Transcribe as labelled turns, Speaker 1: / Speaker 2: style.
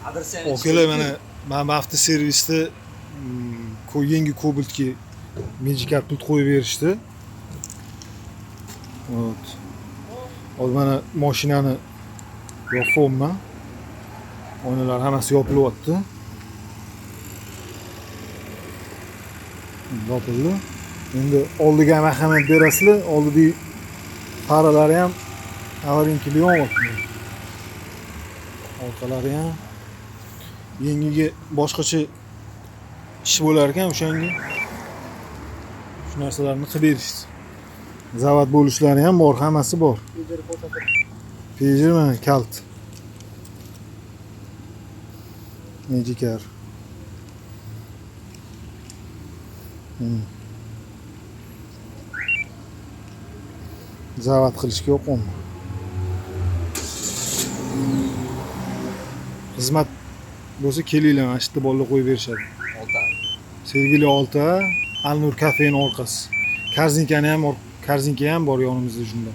Speaker 1: Akalar mana avto servisda yangi Cobalt'ga Magikarp pult qo'yib berishdi. Вот. Hozir mana mashinani yopibman. Oynalar hammasi yopilyapti. Yopildi. Endi oldiga ham ahamiyat berasizlar. Oldidagi faralari ham avarinki yonyapti. Orqalari ham yengiga boshqacha ish bo'lar ekan, o'shanga shu narsalarni qilib berishdi. Zavod bo'lishlari ham bor, hammasi bor. Pejer mana kalt. Magikarp. Zavod qilishga yo'qmi? Xizmat bo'lsa kelinglar, mana shu yerda bolalar qo'yib berishadi. Sergeli Olta, Alnur kafening orqasi. Korzinka ham bor yonimizda shunda.